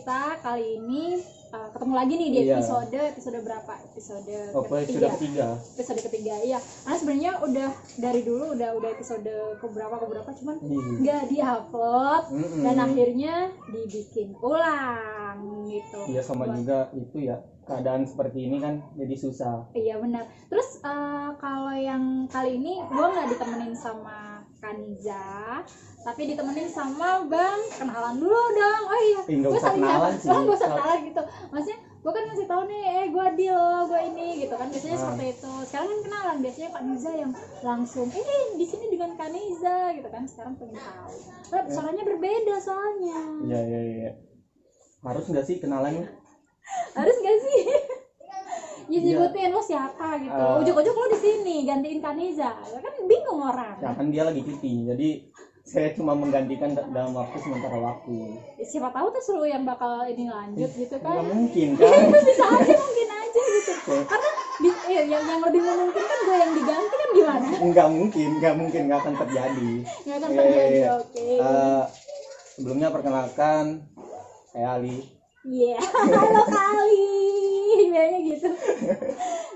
kita kali ini ketemu lagi nih di episode berapa? Episode ketiga. Iya. Karena sebenarnya udah dari dulu udah episode keberapa cuman nggak diupload dan akhirnya dibikin ulang gitu. Iya sama juga itu ya, keadaan seperti ini kan jadi susah. Iya benar. Terus kalau yang kali ini gue nggak ditemenin sama Kaniza, tapi ditemenin sama Bang. Kenalan dulu dong. Oh iya, gue saling gue usah kenalan gitu. Maksudnya gue kan ngasih tahu nih, gue Dio, gue ini gitu kan, biasanya seperti itu. Sekarang kan kenalan, biasanya Kaniza yang langsung di sini dengan Kaniza gitu kan. Sekarang pengen tahu. Suaranya berbeda soalnya. Iya. Harus nggak sih kenalannya? Harus nggak sih? Ya sebutin lo siapa gitu. Ujuk-ujuk lo di sini gantiin Kaniza. Kan bingung orang. Ya kan dia lagi cuti. Jadi saya cuma menggantikan dalam waktu sementara waktu. Siapa tahu tuh lo yang bakal ini lanjut gitu kan. Nggak mungkin kan. Bisa aja mungkin aja gitu. Karena yang lebih memungkinkan gue yang diganti kan gimana? Nggak mungkin, nggak akan terjadi. Nggak akan terjadi, oke. Sebelumnya perkenalkan, saya Ali. Iya, halo Kali. Kayaknya gitu.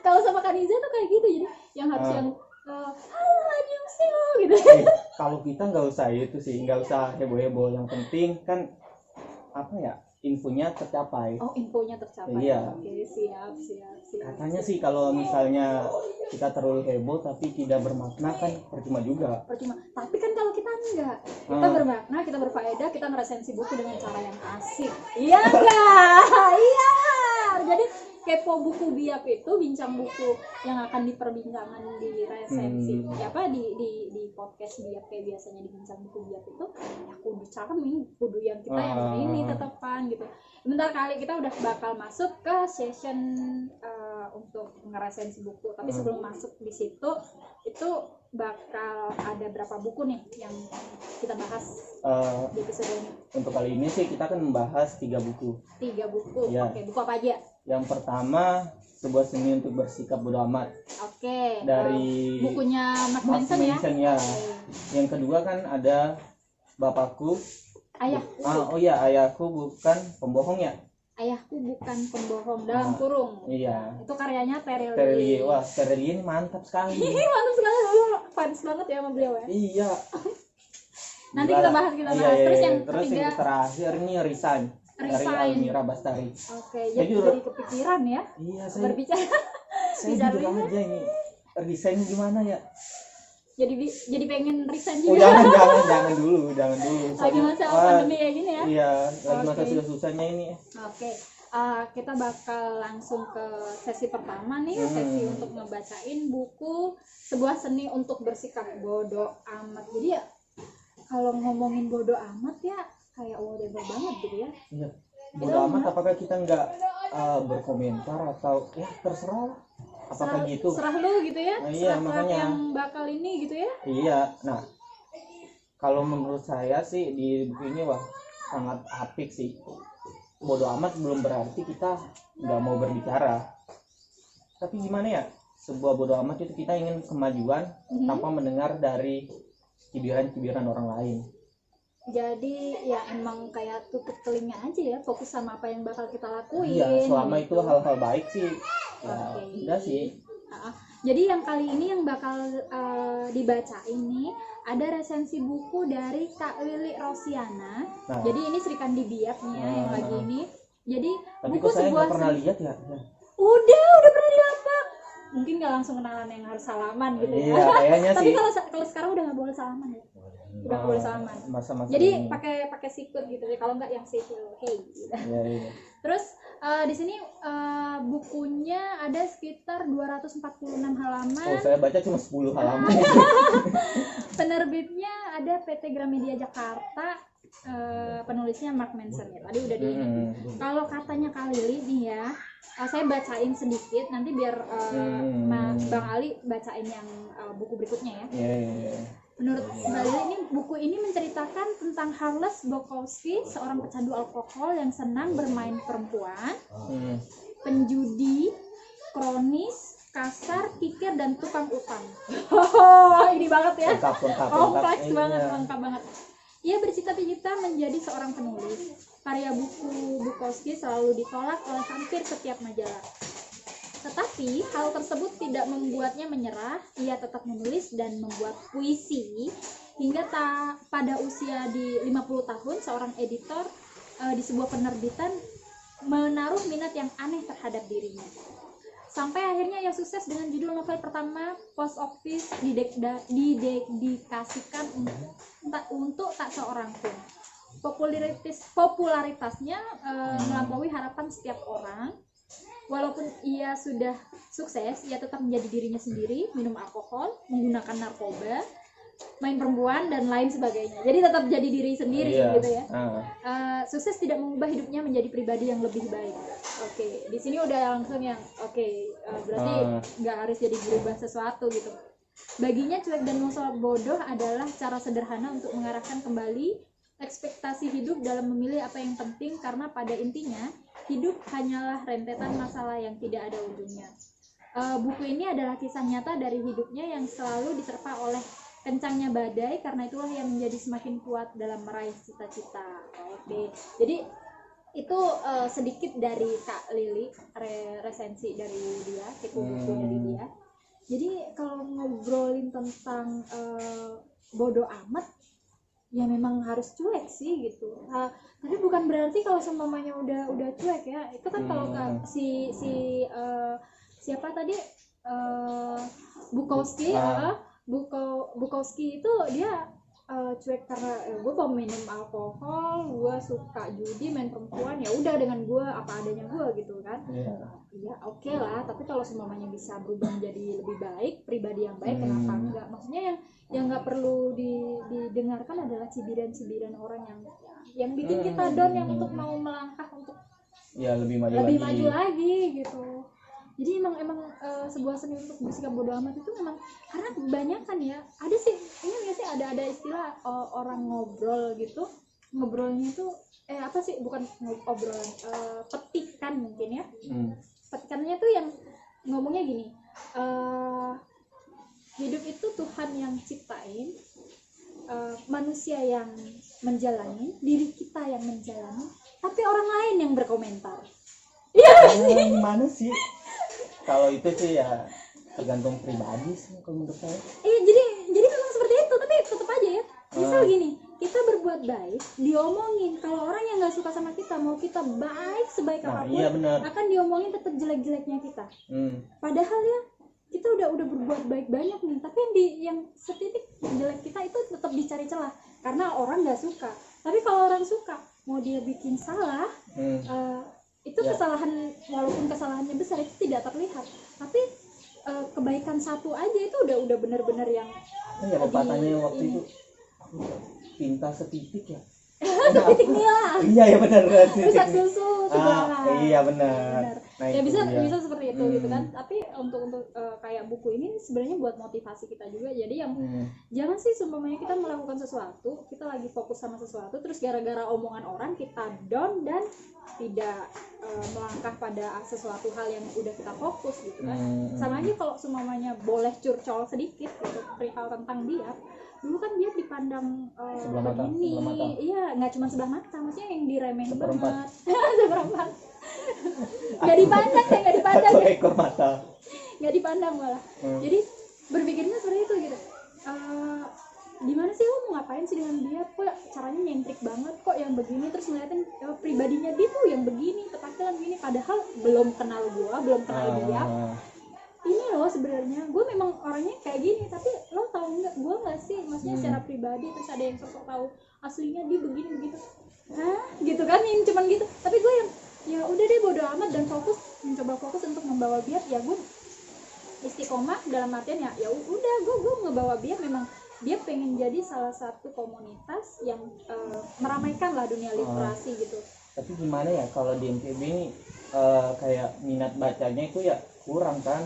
Kalau sama Kaniza tuh kayak gitu, jadi yang harus yang halo Anyungseo gitu. Kalau kita nggak usah itu sih, nggak usah heboh-heboh. Yang penting kan infonya tercapai. Oh, infonya tercapai. Iya. Oke, siap. Katanya sih kalau misalnya kita terlalu heboh tapi tidak bermakna kan percuma juga. Tapi kan kalau kita enggak, kita bermakna, kita berfaedah, kita ngeresensi buku dengan cara yang asik. Iya enggak? Iya. Jadi kepo buku biak itu, bincang buku yang akan diperbincangkan di resensi di podcast biak kayak biasanya di bincang buku biak itu ya kudu charming, kudu yang kita yang ini tetepan gitu. Bentar kali kita udah bakal masuk ke session untuk ngeresensi buku, tapi sebelum masuk di situ itu bakal ada berapa buku nih yang kita bahas di episode ini. Untuk kali ini sih kita akan membahas 3 buku. 3 buku. Ya. Oke, buku apa aja? Yang pertama, sebuah seni untuk bersikap bodo amat. Oke. Dari bukunya Mark Manson ya. Ya. Yang kedua kan ada Bapakku. Ayahku. Ayahku bukan pembohong ya. Ayahku bukan pembohong dalam kurung. Iya. Itu karyanya Terelie. Wah, Terelie ini mantap sekali. Mantap sekali, lu fans banget ya sama beliau ya. Iya. Nanti kita bahas. Terus yang terakhir ini Resign. Dari Almira Bastari. Oke, jadi kepikiran ya. Iya, berbicara. Saya jujur aja ini. Resign gimana ya? Jadi pengen resign juga. Jangan dulu. Lagi masa pandemi kayak gini ya. Iya, lagi masa susah-susahnya ini. Oke. Kita bakal langsung ke sesi pertama nih, sesi untuk ngebacain buku Sebuah Seni untuk Bersikap Bodo Amat. Jadi ya kalau ngomongin bodo amat ya kayak whatever banget gitu ya. Iya. Bodo amat apakah kita nggak berkomentar atau terserah? Apakah gitu? Serah lu gitu ya. Iya, makanya yang bakal ini gitu ya. Iya. Nah, kalau menurut saya sih di buku ini sangat apik sih. Bodo amat belum berarti kita nggak mau berbicara. Tapi gimana ya? Sebuah bodo amat itu kita ingin kemajuan tanpa mendengar dari cibiran-cibiran orang lain. Jadi ya emang kayak tutup telinga aja ya, fokus sama apa yang bakal kita lakuin. Iya, selama itu hal-hal baik sih. Udah sih. Jadi yang kali ini yang bakal dibaca ini ada resensi buku dari Kak Lili Rosiana. Jadi ini Sri Kandi Biak nih ya yang lagi ini. Jadi tapi buku saya sebuah pernah lihat ya. Udah pernah lihat Pak. Mungkin nggak langsung kenalan yang harus salaman gitu ya. Iya, kayaknya tapi sih. Tapi kalau sekarang udah nggak boleh salaman ya. Udah nggak boleh salaman. Masa-masa jadi ini. pakai sikut gitu ya. Kalau nggak yang civil, hey. Gitu. Iya. Terus di sini bukunya ada sekitar 246 halaman. Oh, saya baca cuma 10 halaman. Penerbitnya ada PT Gramedia Jakarta. Penulisnya Mark Manson ya. Tadi udah diingat. Kalau katanya Kak Lili nih ya, saya bacain sedikit nanti biar Bang Ali bacain yang buku berikutnya ya. Iya. Menurut Mbak Lili ini buku ini menceritakan tentang Charles Bukowski, seorang pecandu alkohol yang senang bermain perempuan, penjudi, kronis, kasar, kikir, dan tukang utang. Ini banget ya. Lengkap. Kompleks banget, lengkap banget. Ia bercita-cita menjadi seorang penulis. Karya buku Bukowski selalu ditolak oleh hampir setiap majalah. Tetapi hal tersebut tidak membuatnya menyerah. Ia tetap menulis dan membuat puisi hingga pada usia di 50 tahun seorang editor di sebuah penerbitan menaruh minat yang aneh terhadap dirinya. Sampai akhirnya ia sukses dengan judul novel pertama Post Office didedikasikan untuk tak seorang pun. Popularitasnya melampaui harapan setiap orang. Walaupun ia sudah sukses, ia tetap menjadi dirinya sendiri, minum alkohol, menggunakan narkoba, main perempuan dan lain sebagainya. Jadi tetap jadi diri sendiri gitu ya. Sukses tidak mengubah hidupnya menjadi pribadi yang lebih baik. Oke, di sini udah langsung yang berarti nggak harus jadi berubah sesuatu gitu. Baginya cuek dan musuh bodoh adalah cara sederhana untuk mengarahkan kembali ekspektasi hidup dalam memilih apa yang penting, karena pada intinya hidup hanyalah rentetan masalah yang tidak ada ujungnya. Buku ini adalah kisah nyata dari hidupnya yang selalu diterpa oleh kencangnya badai, karena itulah yang menjadi semakin kuat dalam meraih cita-cita. Oke, jadi itu sedikit dari Kak Lili, resensi dari dia, tipe buku dari dia. Jadi kalau ngobrolin tentang bodoh amat, ya memang harus cuek sih gitu. Tapi bukan berarti kalau seumpamanya udah cuek ya. Itu kan kalau siapa tadi Bukowski, Bukowski itu dia cuek karena gue peminum alkohol, gue suka judi, main perempuan, ya udah dengan gue apa adanya gue gitu kan. Ya oke lah, tapi kalau semuanya bisa berubah menjadi lebih baik, pribadi yang baik, kenapa enggak? Maksudnya yang nggak perlu didengarkan adalah cibiran-cibiran orang yang bikin kita down, yang untuk mau melangkah untuk ya lebih maju lagi gitu. Jadi emang sebuah seni untuk bersikap bodo amat itu memang karena kebanyakan ya, ada sih, ini nggak sih ada istilah orang ngobrol gitu, ngobrolnya itu apa sih, bukan obrolan, petikan mungkin ya. Petikannya tuh yang ngomongnya gini, hidup itu Tuhan yang ciptain, manusia yang menjalani, diri kita yang menjalani, tapi orang lain yang berkomentar. Iya gimana sih? Kalau itu sih ya tergantung pribadi sih kalau menurut saya. Jadi memang seperti itu, tapi tetap aja ya. Misal gini, kita berbuat baik, diomongin. Kalau orang yang nggak suka sama kita, mau kita baik sebaik apapun, akan diomongin tetap jelek-jeleknya kita. Padahal ya kita udah berbuat baik banyak nih, tapi yang setitik jelek kita itu tetap dicari celah karena orang nggak suka. Tapi kalau orang suka, mau dia bikin salah, itu kesalahan, walaupun kesalahannya besar itu tidak terlihat, tapi kebaikan satu aja itu udah benar-benar yang pepatahnya waktu itu pinta setitik ya. Setitik nila. Iya benar. Rusak susu sebelah. Iya benar. Nah, ya bisa seperti itu gitu kan. Tapi untuk kayak buku ini sebenarnya buat motivasi kita juga. Jadi yang jangan sih seumpamanya kita melakukan sesuatu, kita lagi fokus sama sesuatu, terus gara-gara omongan orang kita down dan tidak melangkah pada sesuatu hal yang udah kita fokus gitu kan. Sama aja kalau seumpamanya boleh curcol sedikit gitu perihal tentang dia. Dulu kan dia dipandang begini, iya nggak cuma sebelah mata, maksudnya yang diremehin banget, seperempat, nggak dipandang ekor mata, nggak dipandang malah. Jadi berpikirnya seperti itu gitu. Gimana sih, lo mau ngapain sih dengan dia, kok caranya nyentrik banget, kok yang begini, terus ngeliatin pribadinya dia tuh yang begini, petakilan begini, padahal belum kenal dia. Ini loh sebenarnya gue memang orangnya kayak gini, tapi lo tahu nggak gue nggak sih, maksudnya secara pribadi, terus ada yang sosok tahu aslinya dia begini begitu, gitu kan, yang cuman gitu. Tapi gue yang ya udah deh bodo amat dan mencoba fokus untuk membawa biar ya gue istiqomah dalam artian ya udah gue ngebawa biar memang dia pengen jadi salah satu komunitas yang meramaikan lah dunia literasi gitu. Tapi gimana ya kalau di MPB ini kayak minat bacanya itu ya kurang kan?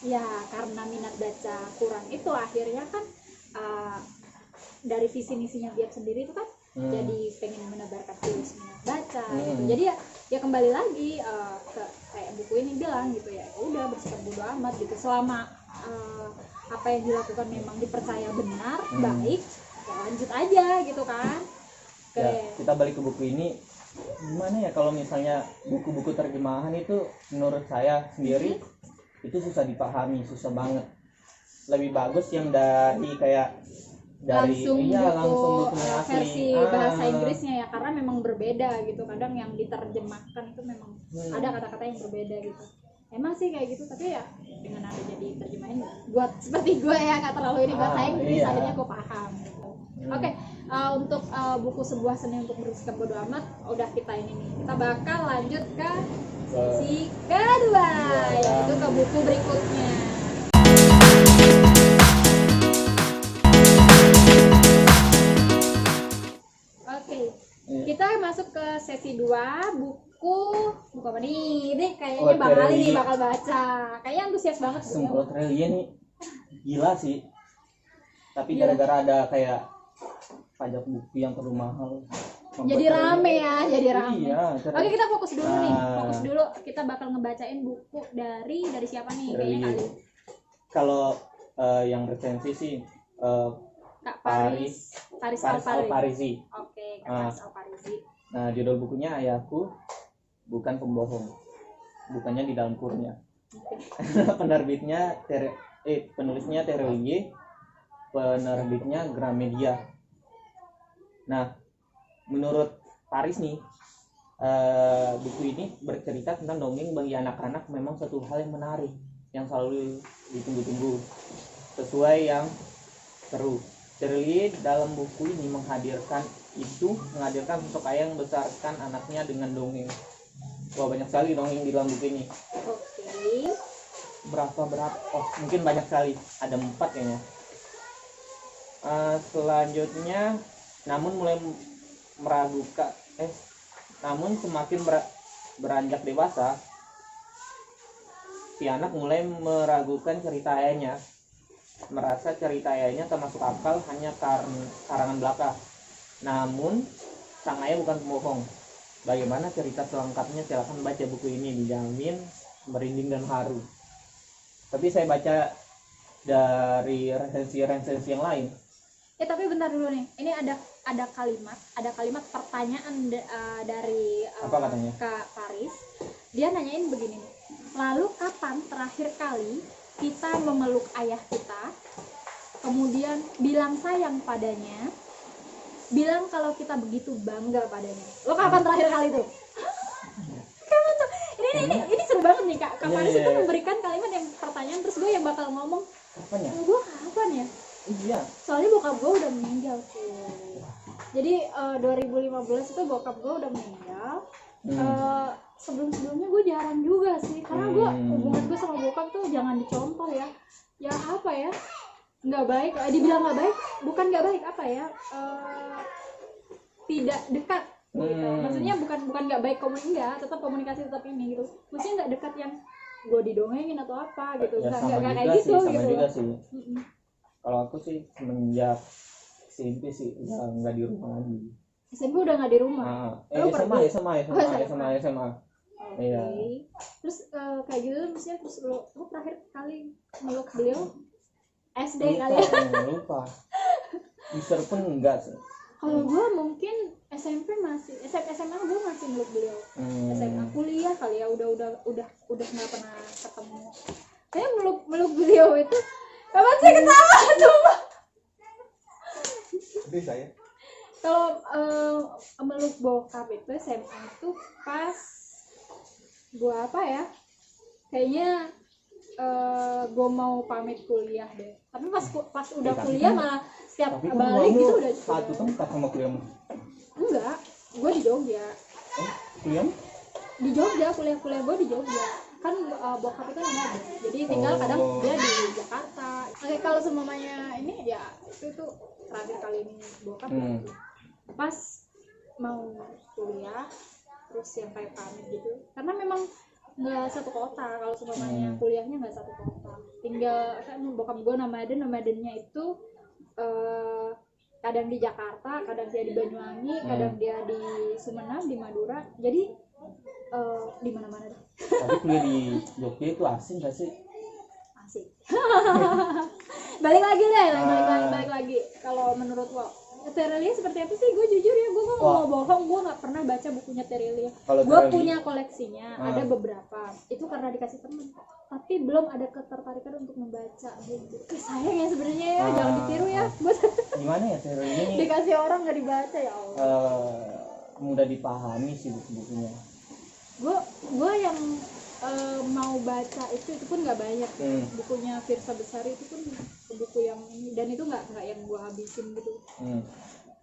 Ya karena minat baca kurang itu akhirnya kan dari visi misinya Biak sendiri itu kan jadi pengen menebarkan virus minat baca gitu. Jadi ya kembali lagi ke kayak buku ini bilang gitu ya udah bersikap bodo amat gitu selama apa yang dilakukan memang dipercaya benar, baik, ya lanjut aja gitu kan. Oke. Ya, kita balik ke buku ini. Gimana ya kalau misalnya buku-buku terjemahan itu menurut saya sendiri itu susah dipahami, susah banget. Lebih bagus yang dari kayak langsung langsung buku bukunya asli. versi bahasa Inggrisnya ya, karena memang berbeda gitu. Kadang yang diterjemahkan itu memang ada kata-kata yang berbeda gitu. Emang sih kayak gitu, tapi ya dengan ada jadi terjemahin buat seperti gue ya nggak terlalu ini bahasa Inggris, iya. akhirnya gue paham gitu. Oke, untuk buku Sebuah Seni Untuk Bersikap Bodo Amat udah kita ini nih. Kita bakal lanjut ke sesi kedua, yaitu ke buku berikutnya. Oke, kita masuk ke sesi 2, buku apa nih? Ini kayaknya Bang Ali nih bakal baca. Kayaknya antusias banget. Semprot Relia nih gila sih. Tapi gara-gara ada kayak pajak buku yang terlalu mahal. Jadi rame ya, jadi rame. Iya, oke, kita fokus dulu nih. Fokus dulu, kita bakal ngebacain buku dari siapa nih? Kayaknya kali. Kalau yang resensi sih Kak Paris Al-Parisi. Oke, Kak Paris Al-Parisi. Nah, judul bukunya Ayahku Bukan Pembohong. Bukannya di dalam kurnya. Penerbitnya penulisnya Terelie, penerbitnya Gramedia. Nah, menurut Paris nih, buku ini bercerita tentang dongeng bagi anak-anak memang satu hal yang menarik, yang selalu ditunggu-tunggu, sesuai yang seru. Terelie dalam buku ini menghadirkan sosok ayah yang membesarkan anaknya dengan dongeng. Wah, banyak sekali dongeng di dalam buku ini. Oke. Berapa? Oh, mungkin banyak sekali. Ada 4 kayaknya. Selanjutnya, namun semakin beranjak dewasa, si anak mulai meragukan cerita ayahnya, merasa cerita ayahnya termasuk akal hanya karangan belaka. Namun sang ayah bukan pembohong. Bagaimana cerita selengkapnya? Silakan baca buku ini, dijamin merinding dan haru. Tapi saya baca dari resensi yang lain. Tapi bentar dulu nih. Ini ada kalimat pertanyaan dari apa katanya? Kak Paris. Dia nanyain begini nih. Lalu kapan terakhir kali kita memeluk ayah kita, kemudian bilang sayang padanya, bilang kalau kita begitu bangga padanya? Lo kapan terakhir kali tuh? Kapan tuh? Ini seru banget nih Kak. Kak Paris itu memberikan kalimat yang pertanyaan, terus gue yang bakal ngomong. Apanya? Gue kapan ya? Iya. Soalnya bokap gue udah meninggal tuh. Jadi 2015 itu bokap gue udah meninggal. Sebelumnya gue jarang juga sih, karena gue hubungan gue sama bokap tuh jangan dicontoh ya. Ya apa ya? Nggak baik. Dibilang nggak baik, bukan nggak baik, apa ya? Tidak dekat. Gitu. Maksudnya bukan nggak baik tetap komunikasi tetap ini gitu. Maksudnya nggak dekat yang gue didongengin atau apa gitu. Ya, nggak kayak gitu sama gitu. Juga sih. Kalau aku sih semenjak SMP sih udah nggak di rumah lagi. SMP udah nggak di rumah. SMA. Iya. Terus kayak gitu maksudnya, terus lo terakhir kali meluk beliau SD kali ya? Lupa. Bisa pun enggak sih. Kalau gue mungkin SMP masih, SMA gue masih meluk beliau. SMA kuliah kali ya udah nggak pernah ketemu. Saya meluk beliau itu kapan sih ketawa coba? Itu saya. Kalau meluk bokap itu SMA itu pas gue apa ya? Kayaknya gue mau pamit kuliah deh. Tapi pas udah kuliah malah setiap balik gitu udah satu tempat sama kuliahmu? Enggak, gue di Jogja. Kuliah? Di Jogja, kuliah gue di Jogja. Kan bokap itu yang ada, jadi tinggal kadang dia di Jakarta. Oke, kalau semuanya ini ya itu terakhir kali ini bokap gitu. Pas mau kuliah terus yang kayak pamit gitu, karena memang nggak satu kota. Kalau semuanya kuliahnya nggak satu kota, tinggal kan bokap gue nomadennya itu kadang di Jakarta, kadang dia di Banyuwangi, kadang dia di Sumeneb, di Madura, jadi di mana-mana deh. Tapi kuliah di Jogja itu asing gak sih? Asik. balik lagi balik lagi kalau menurut lo Terelia seperti apa sih? Gue jujur ya, gue nggak Wah. mau bohong, gue nggak pernah baca bukunya Terelia. Kalau Gue Terelia- punya koleksinya, ada beberapa. Itu karena dikasih temen, tapi belum ada ketertarikan untuk membaca gitu. Sayang ya sebenarnya ya, jangan ditiru ya. Gimana ya Terelia ini Dikasih orang nggak dibaca ya Allah. mudah dipahami sih buku-bukunya. Gue yang mau baca itu pun nggak banyak ya. Bukunya Firsa Besari itu pun buku yang ini, dan itu nggak yang gue habisin gitu.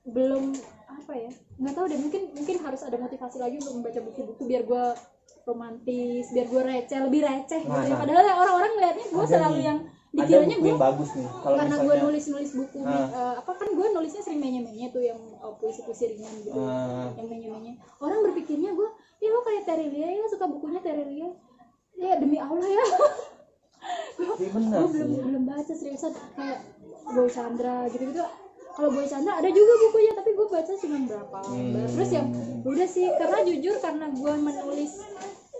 Belum apa ya, nggak tahu deh, mungkin harus ada motivasi lagi untuk membaca buku-buku biar gue romantis, biar gue lebih receh gitu ya. Padahal orang-orang ngeliatnya gue selalu nih, yang ada dikiranya buku gue yang bagus nih kalau karena misalnya gue nulis buku apa kan gue nulisnya sering menye-menye tuh yang puisi-puisi ringan gitu, yang menye-menye. Orang berpikirnya gue, ya lo kayak Terelia ya, suka bukunya Terelia ya, demi Allah ya. Iya benar Gue sih. belum baca seriusan kayak Boy Chandra gitu-gitu. Kalau Boy Chandra ada juga bukunya, tapi gue baca cuma berapa lembar. Terus yang udah sih, karena jujur karena gue menulis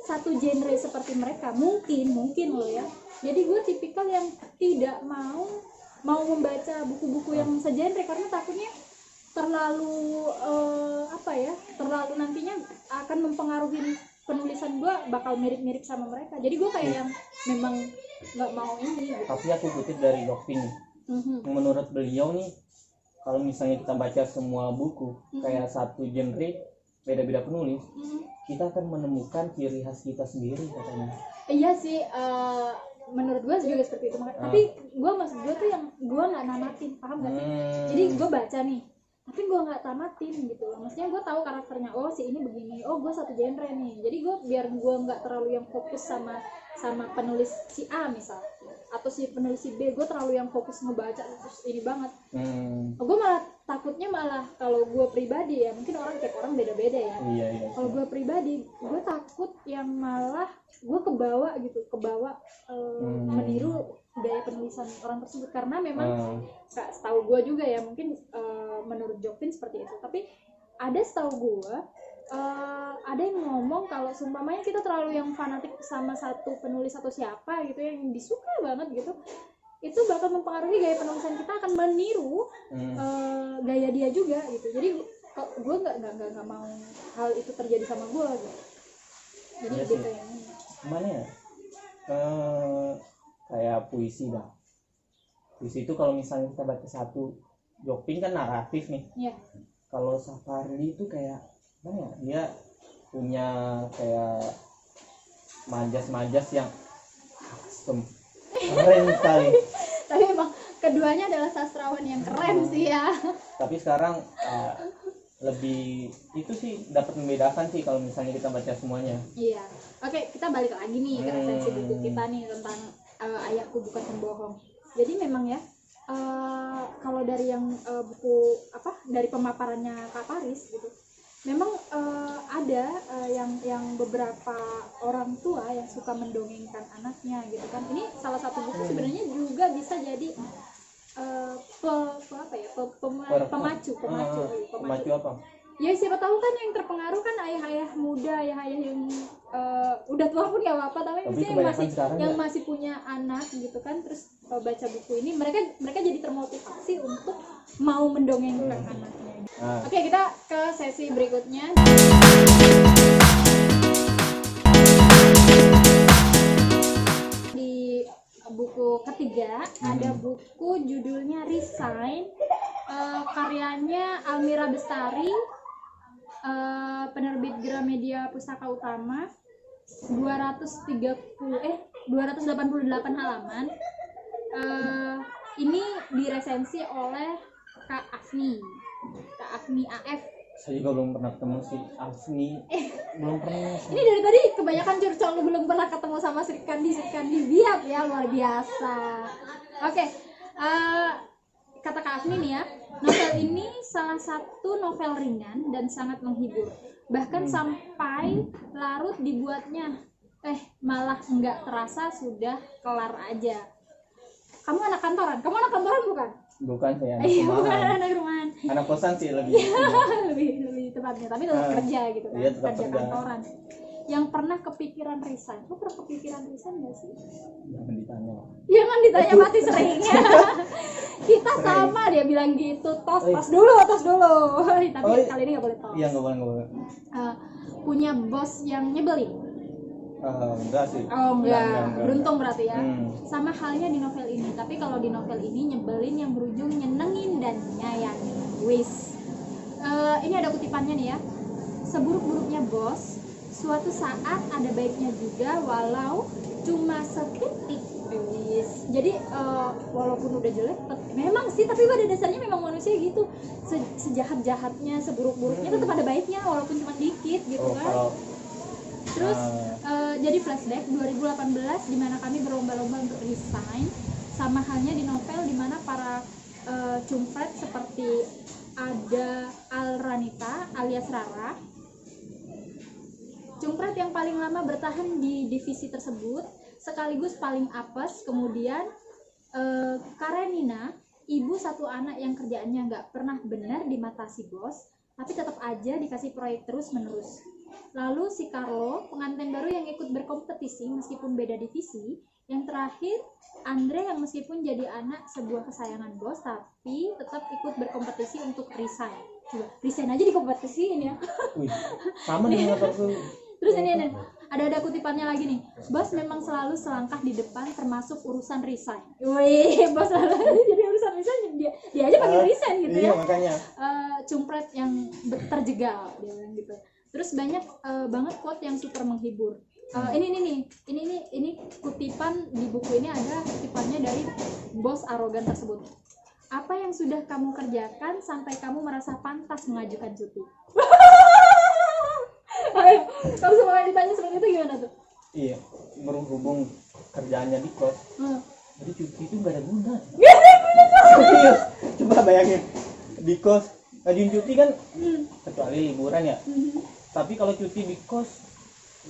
satu genre seperti mereka, mungkin lo ya. Jadi gue tipikal yang tidak mau membaca buku-buku yang segenre karena takutnya terlalu terlalu nantinya akan mempengaruhi penulisan gue, bakal mirip-mirip sama mereka. Jadi gue kayak yang memang nggak mau ini gitu. Tapi aku kutip dari Dokpin nih. Menurut beliau nih, kalau misalnya kita baca semua buku kayak satu genre, beda-beda penulis, kita akan menemukan ciri khas kita sendiri katanya. Iya sih, menurut gue juga seperti itu. Tapi maksud gue tuh yang gue nggak namatin, paham nggak sih? Jadi gue baca nih, tapi gue nggak tamatin gitu loh. Maksudnya gue tahu karakternya, oh si ini begini, oh gue satu genre nih. Jadi gue biar gue nggak terlalu yang fokus sama penulis si A misal, atau si penulis si B, gue terlalu yang fokus ngebaca terus ini banget. Gue malah takutnya kalau gue pribadi ya, mungkin orang tiap orang beda-beda ya. Iya. Kalau gue pribadi, gue takut yang malah gue kebawa meniru gaya penulisan orang tersebut, karena memang setahu gue juga ya, mungkin menurut Jokpin seperti itu. Tapi ada setahu gue ada yang ngomong kalau seumpamanya kita terlalu yang fanatik sama satu penulis atau siapa gitu yang disuka banget gitu, itu bakal mempengaruhi gaya penulisan kita, akan meniru gaya dia juga gitu. Jadi gue nggak mau hal itu terjadi sama gue gitu. Jadi ya gitu ya. Gimana ya? Kayak puisi dah. Puisi itu kalau misalnya kita baca satu, Jokpin kan naratif nih. Iya. Kalau Sapardi itu kayak mana ya? Dia punya kayak majas-majas yang keren sekali. Tapi emang keduanya adalah sastrawan yang keren sih ya. Tapi sekarang lebih itu sih dapat membedakan sih kalau misalnya kita baca semuanya. Iya. Oke, kita balik lagi nih ke resensi buku kita nih tentang Ayahku Bukan Pembohong. Jadi memang ya, kalau dari yang buku dari pemaparannya Kak Paris gitu, memang ada yang beberapa orang tua yang suka mendongengkan anaknya gitu kan. Ini salah satu buku sebenarnya juga bisa jadi pemacu apa? Ya siapa tahu kan yang terpengaruh kan ayah-ayah muda, ayah-ayah yang udah tua pun gak apa-apa, tapi misalnya yang masih punya anak gitu kan, terus baca buku ini, mereka jadi termotivasi untuk mau mendongengkan anaknya. Oke, kita ke sesi berikutnya. Di buku ketiga ada buku judulnya Resign, karyanya Almira Bestari, penerbit Gramedia Pustaka Utama, 288 halaman. Ini diresensi oleh Kak Afni AF. Saya juga belum pernah ketemu si Afni. Belum pernah. Ini dari tadi kebanyakan curcol, lu belum pernah ketemu sama Sri Kandi Biak ya, luar biasa. Oke, kata Kak Afni nih ya, novel ini salah satu novel ringan dan sangat menghibur. Bahkan sampai larut dibuatnya, malah nggak terasa sudah kelar aja. Kamu anak kantoran bukan? Bukan, saya Bukan anak rumahan. Anak kosan sih lebih. lebih tepatnya, tapi tetap kerja gitu kan, iya, kerja kantoran. Yang pernah kepikiran resign, lu pernah kepikiran resign nggak sih? Jangan ditanya. Jangan ditanya, pasti sering. Kita Keren. sama, dia bilang gitu. Tos dulu. Tapi kali ini nggak boleh tos. Iya, nggak boleh. Punya bos yang nyebelin? Enggak sih. Oh enggak. Beruntung berarti ya. Hmm. Sama halnya di novel ini, tapi kalau di novel ini nyebelin yang berujung nyenengin dan nyayangin. Wis. Ini ada kutipannya nih ya. Seburuk-buruknya bos, suatu saat ada baiknya juga walau cuma seketik. Wis. Jadi walaupun udah jelek, memang sih, tapi pada dasarnya memang manusia gitu. Sejahat-jahatnya, seburuk-buruknya tetap ada baiknya walaupun cuma dikit gitu kan. Terus jadi flashback 2018 di mana kami berlomba-lomba untuk resign, sama halnya di novel di mana para cumpret seperti ada Alranita alias Rara, cumpret yang paling lama bertahan di divisi tersebut sekaligus paling apes. Kemudian Karenina, ibu satu anak yang kerjaannya nggak pernah benar di mata si bos, tapi tetap aja dikasih proyek terus menerus. Lalu si Carlo, pengantin baru yang ikut berkompetisi meskipun beda divisi. Yang terakhir Andre yang meskipun jadi anak sebuah kesayangan bos tapi tetap ikut berkompetisi untuk resign. Coba resign aja dikompetisiin ya. Wih, sama dengan aku. Terus ini ada kutipannya lagi nih. Bos memang selalu selangkah di depan termasuk urusan resign. Wih, bos selalu jadi urusan resign, dia aja panggil resign gitu iya, ya. Makanya. Cumpret yang terjegal dia bilang gitu. Terus banyak banget quote yang super menghibur. Ini kutipan di buku ini ada kutipannya dari bos arogan tersebut. Apa yang sudah kamu kerjakan sampai kamu merasa pantas mengajukan cuti? Ayo, kalau semua ditanya seperti itu gimana tuh? Iya, berhubung kerjaannya di kos, jadi cuti itu nggak ada guna. Serius, coba bayangin di kos ngajuin cuti kan, kecuali liburan ya. Tapi kalau cuti di kos,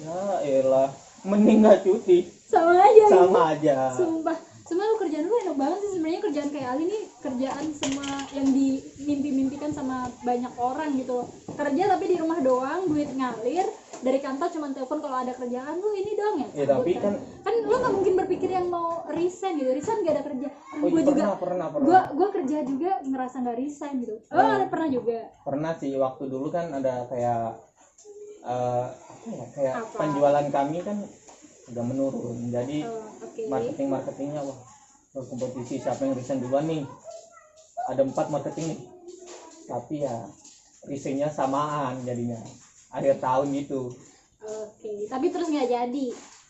ya elah, mending nggak cuti. Sama aja. Sumpah lu kerjaan lu enak banget sih sebenarnya. Kerjaan kayak Ali nih kerjaan semua yang dimimpi-mimpikan sama banyak orang gitu loh. Kerja tapi di rumah doang, duit ngalir, dari kantor cuma telepon kalau ada kerjaan. Lu ini doang ya? Ya tapi kan lu nggak mungkin berpikir yang mau resign gitu. Resign nggak ada kerja. Gue juga pernah. Gue kerja juga ngerasa nggak resign gitu. Ada pernah juga. Pernah sih, waktu dulu kan ada kayak Apa? penjualan kami kan udah menurun. Jadi marketingnya berkompetisi siapa yang resign duluan nih. Ada 4 marketing nih. Tapi ya resignnya samaan jadinya. Akhir tahun gitu. Oke, tapi terus nggak jadi.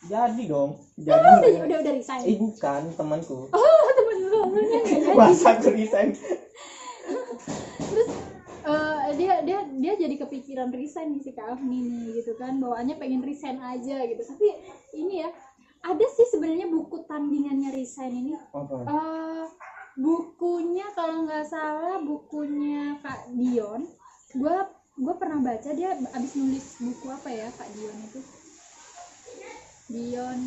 Jadi dong. Jadi udah resign. Bukan temanku. Oh, teman lu nggak jadi. Masa aku resign. Terus dia jadi kepikiran resign nih si Kak Afni nih gitu kan, bawaannya pengen resign aja gitu. Tapi ini ya, ada sih sebenarnya buku tandingannya resign ini. Bukunya kalau nggak salah bukunya Kak Dion. Gue pernah baca, dia abis nulis buku apa ya Kak Dion itu. Dion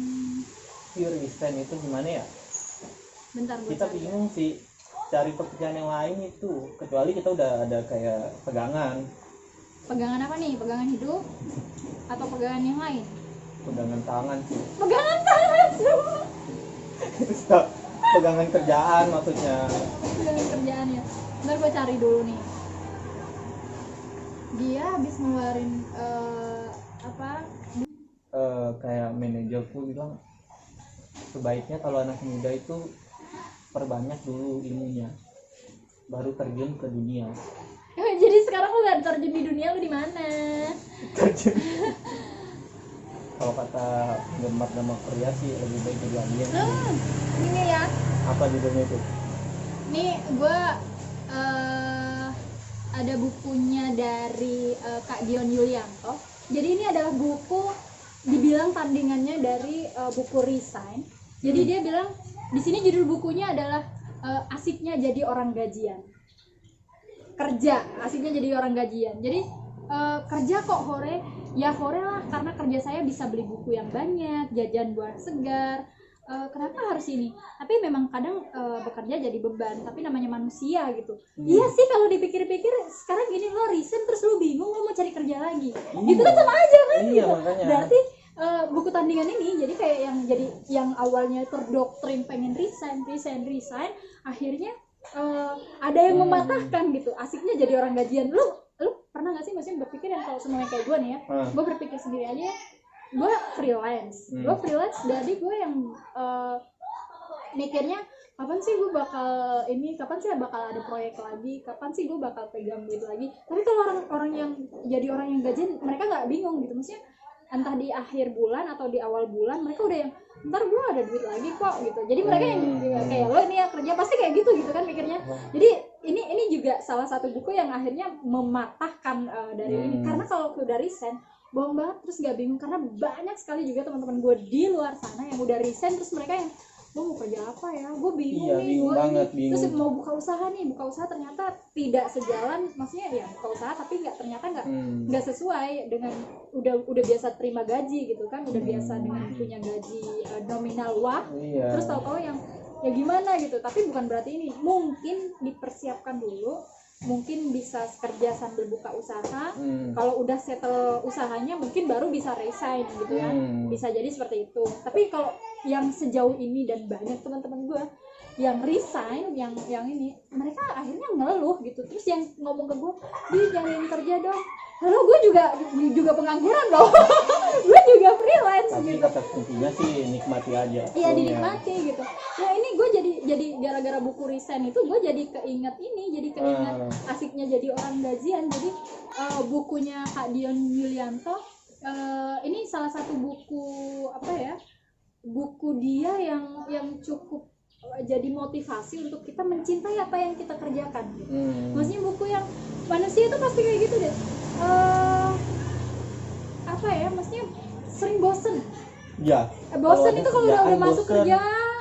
Pure resign itu gimana ya? Bentar gue Kita cari. bingung sih cari pekerjaan yang lain itu, kecuali kita udah ada kayak pegangan Apa nih? Pegangan hidup atau pegangan yang lain? pegangan tangan sih. Pegangan tangan. Pegangan kerjaan maksudnya. Pegangan kerjaan ya. Bentar gue cari dulu nih. Dia habis ngeluarin Kayak manajerku bilang sebaiknya kalau anak muda itu perbanyak dulu ilmunya baru terjun ke dunia. Jadi sekarang lu gak terjun di dunia, lu di mana? Terjun. Kalau kata penggemar drama Korea sih lebih baik jadi alien. Ini ya. Apa judulnya itu? Nih gue ada bukunya dari Kak Dion Yulianto. Jadi ini adalah buku dibilang tandingannya dari buku Resign. Jadi dia bilang di sini judul bukunya adalah asiknya jadi orang gajian. Asiknya jadi orang gajian. Jadi kerja kok hore, ya hore lah karena kerja saya bisa beli buku yang banyak, jajan buah segar. Kenapa harus ini? Tapi memang kadang bekerja jadi beban, tapi namanya manusia gitu. Iya sih kalau dipikir-pikir sekarang gini, lo resign terus lo bingung lo mau cari kerja lagi. Itu kan sama aja kan Iya, gitu. makanya. Berarti buku tandingan ini jadi kayak yang awalnya terdoktrin pengen resign, akhirnya ada yang mematahkan gitu. Asiknya jadi orang gajian. Lu pernah nggak sih maksudnya berpikir yang kalau semuanya kayak gue nih ya, gue berpikir sendiri aja ya, gue freelance, jadi gue yang mikirnya kapan sih gue bakal kapan sih bakal ada proyek lagi, kapan sih gue bakal pegang duit lagi. Tapi kalau orang yang jadi orang yang gajian, mereka nggak bingung gitu, maksudnya entah di akhir bulan atau di awal bulan mereka udah yang ntar gue ada duit lagi kok gitu. Jadi mereka yang kayak lo ini ya kerja pasti kayak gitu kan mikirnya. Jadi ini juga salah satu buku yang akhirnya mematahkan dari ini, karena kalau udah resign bohong banget, terus gak bingung, karena banyak sekali juga teman-teman gue di luar sana yang udah resign, terus mereka yang gue mau kerja apa ya, gue bingung nih, gue ini terus mau buka usaha ternyata tidak sejalan, maksudnya ya buka usaha tapi ternyata nggak sesuai dengan udah biasa terima gaji gitu kan, udah biasa dengan punya gaji nominal terus tahu-tahu yang ya gimana gitu. Tapi bukan berarti ini, mungkin dipersiapkan dulu, mungkin bisa kerja sambil buka usaha, kalau udah settle usahanya mungkin baru bisa resign gitu ya, bisa jadi seperti itu. Tapi kalau yang sejauh ini dan banyak teman-teman gue yang resign, yang ini, mereka akhirnya ngeluh gitu, terus yang ngomong ke gue, "Di jangan kerja dong." Lalu gue juga pengangguran loh. Gue juga freelance. Tapi gitu. Kata kuncinya sih nikmati aja. Iya, dinikmati gitu. Nah ini gue jadi gara-gara buku resign itu gue jadi keinget asiknya jadi orang gajian. Jadi bukunya Kak Dion Yulianto, ini salah satu buku buku dia yang cukup jadi motivasi untuk kita mencintai apa yang kita kerjakan. Maksudnya buku yang manusia itu pasti kayak gitu deh. Maksudnya sering bosen. Ya. Bosen itu kalau udah masuk kerja.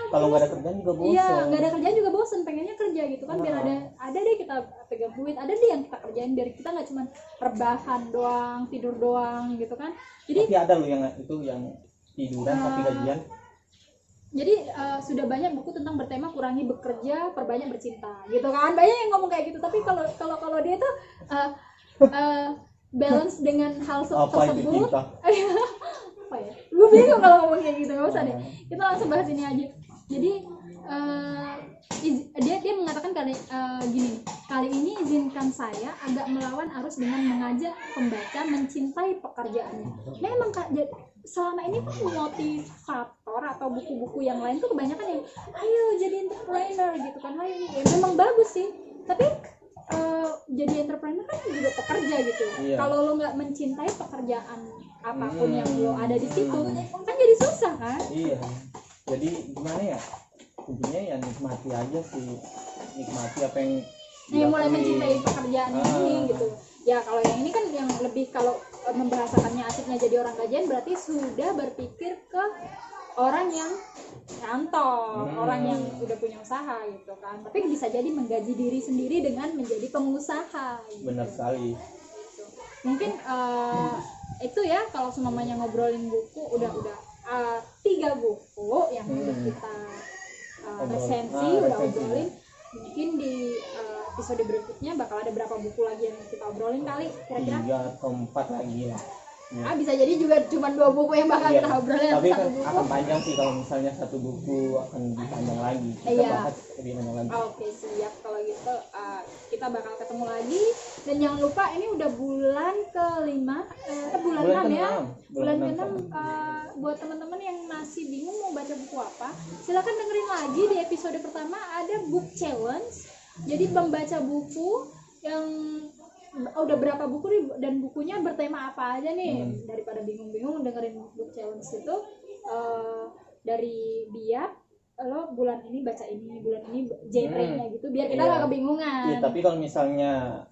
Kalau nggak ada kerjaan juga bosen. Iya, nggak ada kerjaan juga bosen. Pengennya kerja gitu kan, biar ada deh kita pegang duit, ada deh yang kita kerjain, biar kita nggak cuma rebahan doang, tidur doang gitu kan. Jadi tapi ada loh yang itu yang tiduran tapi gajian. Jadi sudah banyak buku tentang bertema kurangi bekerja, perbanyak bercinta, gitu kan. Banyak yang ngomong kayak gitu. Tapi kalau dia tuh balance dengan hal tersebut. Apa ya? Gue bingung kalau ngomong kayak gitu. Nggak usah deh. Kita langsung bahas ini aja. Jadi dia mengatakan gini, kali ini izinkan saya agak melawan arus dengan mengajak pembaca mencintai pekerjaannya. Memang selama ini tuh motivator atau buku-buku yang lain tuh kebanyakan yang ayo jadi entrepreneur gitu kan, ayo ini memang bagus sih, tapi jadi entrepreneur kan juga pekerja gitu. Kalau lo nggak mencintai pekerjaan apapun yang lo ada di situ, kan jadi susah kan. Iya, jadi gimana ya, intinya ya nikmati aja sih, nikmati apa yang mulai mencintai pekerjaan ini gitu. Ya kalau yang ini kan yang lebih, kalau membahasakannya asiknya jadi orang gajian, berarti sudah berpikir ke orang yang kantor, orang yang udah punya usaha gitu kan. Tapi bisa jadi menggaji diri sendiri dengan menjadi pengusaha gitu. Benar sekali Gitu. Mungkin itu ya, kalau semuanya ngobrolin buku udah 3 buku yang udah kita resensi, udah obrolin. Mungkin di episode berikutnya bakal ada berapa buku lagi yang kita obrolin kali kira-kira? 3 atau 4 lagi lah. Bisa jadi juga cuma 2 buku yang bakal kita obrolin. Tapi kan buku akan panjang sih kalau misalnya satu buku akan lebih panjang lagi. Kita bahas lebih panjang lagi. Oke, siap. Kalau gitu kita bakal ketemu lagi. Dan jangan lupa ini udah bulan ke-5, bulan 6 ya. Bulan ke-6 buat teman-teman yang masih bingung mau baca buku apa, silakan dengerin lagi di episode pertama ada book challenge. Jadi membaca buku yang udah berapa buku nih dan bukunya bertema apa aja nih. Daripada bingung-bingung dengerin book challenge itu dari Biak, lo bulan ini baca ini, bulan ini genre-nya gitu, biar kita nggak kebingungan. Iya, tapi kalau misalnya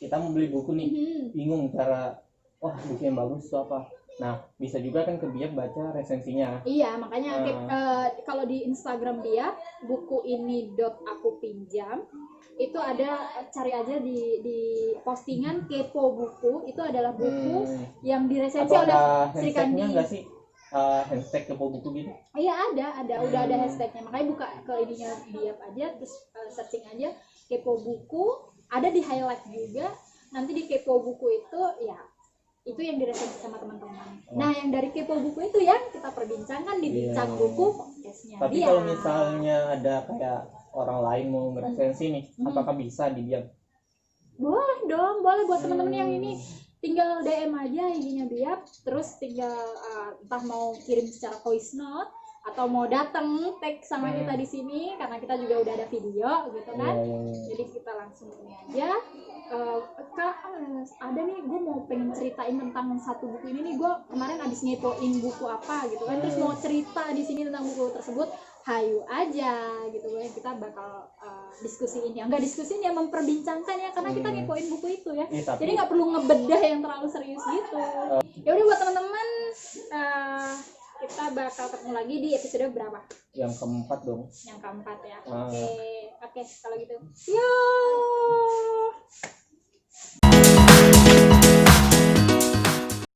kita mau beli buku nih, bingung cara buku yang bagus itu apa. Nah, bisa juga kan ke Biak baca resensinya. Iya, makanya kalau di Instagram Biak, buku ini .aku pinjam, itu ada, cari aja di postingan kepo buku, itu adalah buku yang diresensi oleh Sri Kandi. Ada nggak sih hashtag kepo buku gitu? Iya ada, udah ada hashtagnya, makanya buka ke ininya Biak aja, terus searching aja kepo buku, ada di highlight juga. Nanti di kepo buku itu ya itu yang diresensi sama teman-teman. Nah, yang dari kepo buku itu yang kita perbincangkan di Bincang Buku podcastnya. Tapi kalau misalnya ada kayak orang lain mau ngeresensi nih, apakah bisa didiam? Boleh dong, boleh buat teman-teman yang ini tinggal DM aja IG-nya Biap, terus tinggal entah mau kirim secara voice note atau mau datang tag sama kita di sini karena kita juga udah ada video gitu kan. Jadi kita langsung ini aja. Kak, ada nih gue mau pengen ceritain tentang satu buku ini nih, gue kemarin abis ngepoin buku apa gitu kan, terus mau cerita di sini tentang buku tersebut, hayu aja gitu kan, kita bakal diskusiin ya, enggak diskusiin ya, memperbincangkan ya, karena kita ngepoin buku itu ya, jadi nggak perlu ngebedah yang terlalu serius gitu. Ya udah buat teman-teman, kita bakal ketemu lagi di episode berapa? Yang keempat dong. Yang keempat ya. Ah. Oke, kalau gitu. Yo.